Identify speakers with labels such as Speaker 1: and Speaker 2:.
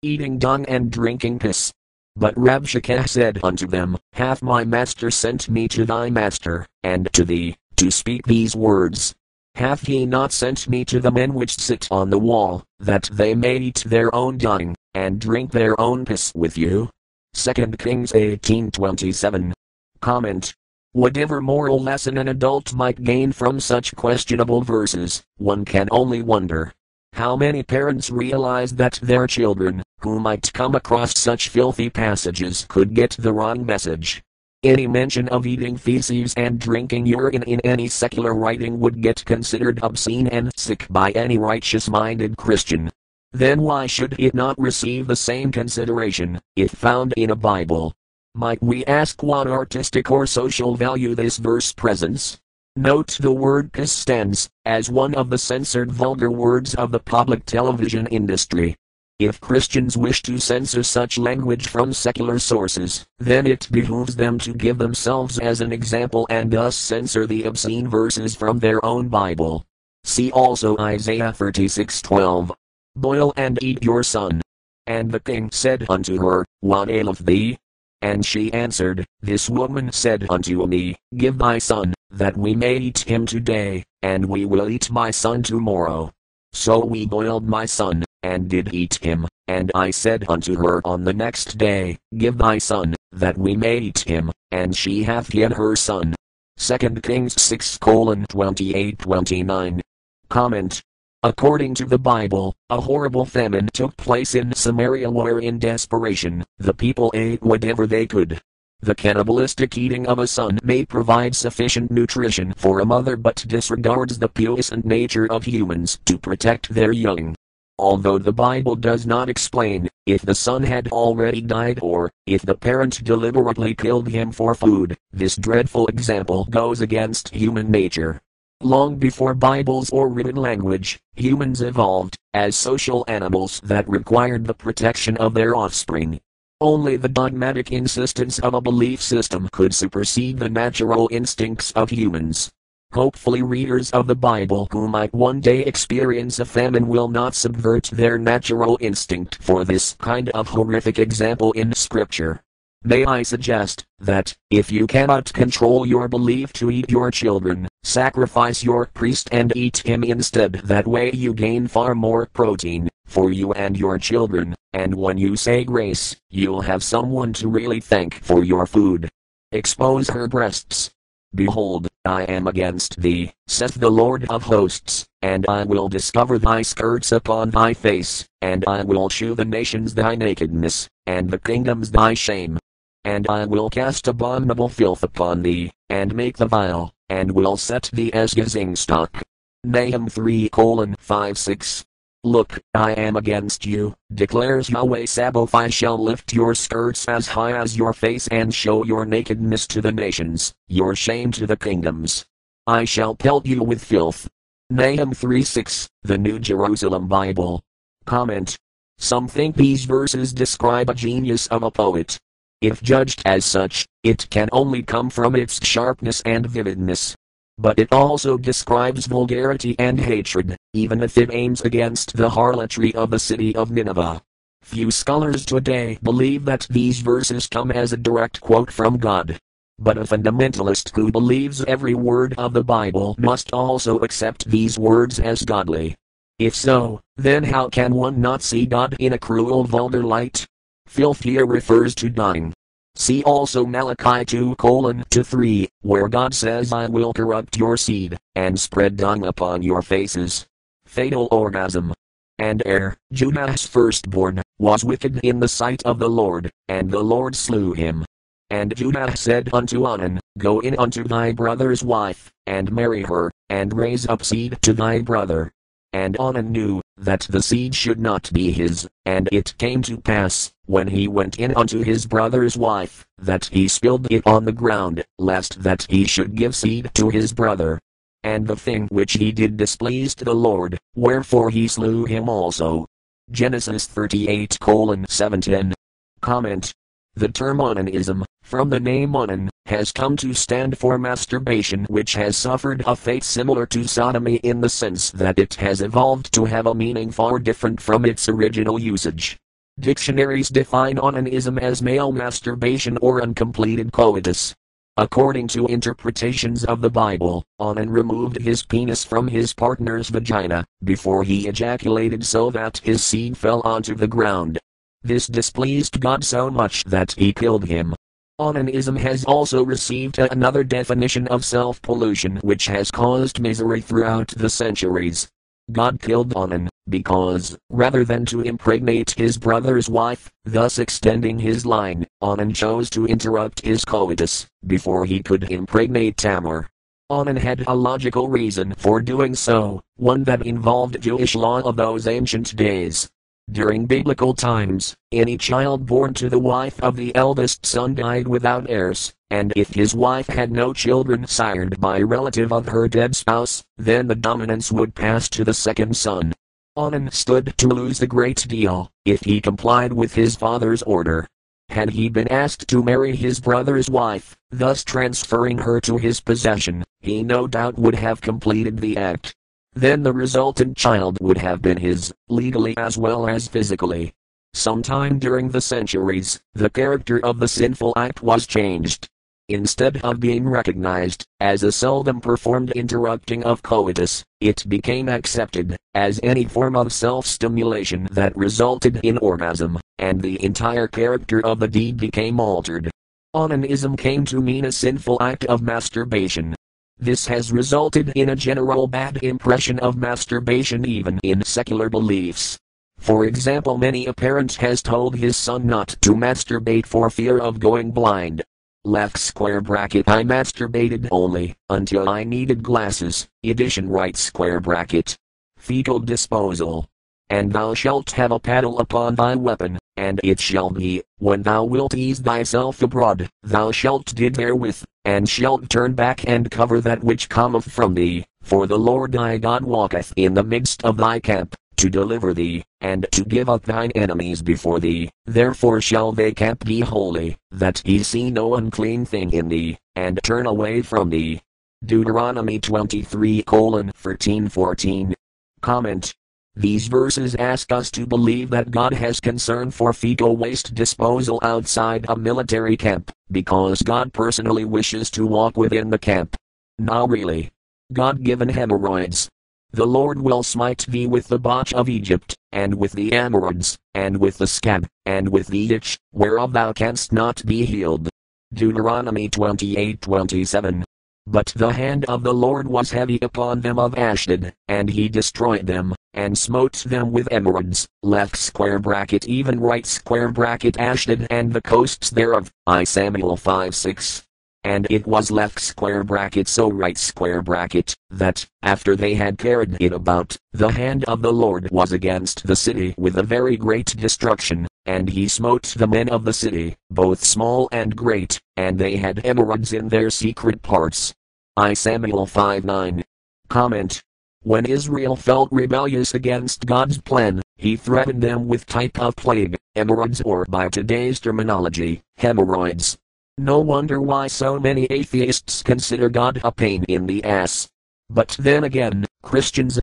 Speaker 1: eating dung and drinking piss. But Rabshakeh said unto them, Hath my master sent me to thy master, and to thee, to speak these words? Hath he not sent me to the men which sit on the wall, that they may eat their own dung, and drink their own piss with you? 2 Kings 18:27. Comment. Whatever moral lesson an adult might gain from such questionable verses, one can only wonder. How many parents realize that their children, who might come across such filthy passages, could get the wrong message? Any mention of eating feces and drinking urine in any secular writing would get considered obscene and sick by any righteous-minded Christian. Then why should it not receive the same consideration, if found in a Bible? Might we ask what artistic or social value this verse presents? Note the word piss stands as one of the censored vulgar words of the public television industry. If Christians wish to censor such language from secular sources, then it behooves them to give themselves as an example and thus censor the obscene verses from their own Bible. See also Isaiah 36:12. Boil and eat your son. And the king said unto her, What aileth thee? And she answered, This woman said unto me, Give thy son, that we may eat him today, and we will eat my son tomorrow. So we boiled my son, and did eat him. And I said unto her on the next day, Give thy son, that we may eat him, and she hath hid her son. 2 Kings 6:28-29. Comment. According to the Bible, a horrible famine took place in Samaria where in desperation, the people ate whatever they could. The cannibalistic eating of a son may provide sufficient nutrition for a mother but disregards the puissant nature of humans to protect their young. Although the Bible does not explain if the son had already died or if the parent deliberately killed him for food, this dreadful example goes against human nature. Long before Bibles or written language, humans evolved as social animals that required the protection of their offspring. Only the dogmatic insistence of a belief system could supersede the natural instincts of humans. Hopefully readers of the Bible who might one day experience a famine will not subvert their natural instinct for this kind of horrific example in Scripture. May I suggest that, if you cannot control your belief to eat your children, sacrifice your priest and eat him instead. That way you gain far more protein for you and your children, and when you say grace, you'll have someone to really thank for your food. Expose her breasts. Behold, I am against thee, saith the Lord of hosts, and I will discover thy skirts upon thy face, and I will shew the nations thy nakedness, and the kingdoms thy shame. And I will cast abominable filth upon thee, and make thee vile, and will set thee as gazing stock. Nahum 3:5-6. Look, I am against you, declares Yahweh Sabaoth. I shall lift your skirts as high as your face and show your nakedness to the nations, your shame to the kingdoms. I shall pelt you with filth. Nahum 3:6, the New Jerusalem Bible. Comment. Some think these verses describe a genius of a poet. If judged as such, it can only come from its sharpness and vividness. But it also describes vulgarity and hatred, even if it aims against the harlotry of the city of Nineveh. Few scholars today believe that these verses come as a direct quote from God. But a fundamentalist who believes every word of the Bible must also accept these words as godly. If so, then how can one not see God in a cruel vulgar light? Filth here refers to dung. See also Malachi 2:2-3, where God says, I will corrupt your seed, and spread dung upon your faces. Fatal orgasm. And Judah's firstborn, was wicked in the sight of the Lord, and the Lord slew him. And Judah said unto Onan, Go in unto thy brother's wife, and marry her, and raise up seed to thy brother. And Onan knew that the seed should not be his, and it came to pass, when he went in unto his brother's wife, that he spilled it on the ground, lest that he should give seed to his brother. And the thing which he did displeased the Lord, wherefore he slew him also. Genesis 38:7-10. Comment. The term onanism, from the name onan, has come to stand for masturbation, which has suffered a fate similar to sodomy in the sense that it has evolved to have a meaning far different from its original usage. Dictionaries define onanism as male masturbation or uncompleted coitus. According to interpretations of the Bible, Onan removed his penis from his partner's vagina before he ejaculated so that his seed fell onto the ground. This displeased God so much that he killed him. Onanism has also received another definition of self-pollution which has caused misery throughout the centuries. God killed Onan because, rather than to impregnate his brother's wife, thus extending his line, Onan chose to interrupt his coitus before he could impregnate Tamar. Onan had a logical reason for doing so, one that involved Jewish law of those ancient days. During biblical times, any child born to the wife of the eldest son died without heirs, and if his wife had no children sired by a relative of her dead spouse, then the dominance would pass to the second son. Onan stood to lose a great deal if he complied with his father's order. Had he been asked to marry his brother's wife, thus transferring her to his possession, he no doubt would have completed the act. Then the resultant child would have been his, legally as well as physically. Sometime during the centuries, the character of the sinful act was changed. Instead of being recognized as a seldom performed interrupting of coitus, it became accepted as any form of self-stimulation that resulted in orgasm, and the entire character of the deed became altered. Onanism came to mean a sinful act of masturbation. This has resulted in a general bad impression of masturbation even in secular beliefs. For example, many a parent has told his son not to masturbate for fear of going blind. I masturbated only until I needed glasses. Edition right Fecal disposal. And thou shalt have a paddle upon thy weapon, and it shall be, when thou wilt ease thyself abroad, thou shalt did therewith, and shalt turn back and cover that which cometh from thee, for the Lord thy God walketh in the midst of thy camp, to deliver thee, and to give up thine enemies before thee. Therefore shall thy camp be holy, that he see no unclean thing in thee, and turn away from thee. Deuteronomy 23:13-14. Comment. These verses ask us to believe that God has concern for fecal waste disposal outside a military camp, because God personally wishes to walk within the camp. Now really. God-given hemorrhoids. The Lord will smite thee with the botch of Egypt, and with the hemorrhoids, and with the scab, and with the itch, whereof thou canst not be healed. Deuteronomy 28:27. But the hand of the Lord was heavy upon them of Ashdod, and he destroyed them, and smote them with hemorrhoids, even right Ashdod and the coasts thereof. I Samuel 5:6. And it was so right that, after they had carried it about, the hand of the Lord was against the city with a very great destruction, and he smote the men of the city, both small and great, and they had hemorrhoids in their secret parts. I Samuel 5:9. Comment. When Israel felt rebellious against God's plan, he threatened them with type of plague, hemorrhoids, or by today's terminology, hemorrhoids. No wonder why so many atheists consider God a pain in the ass. But then again, Christians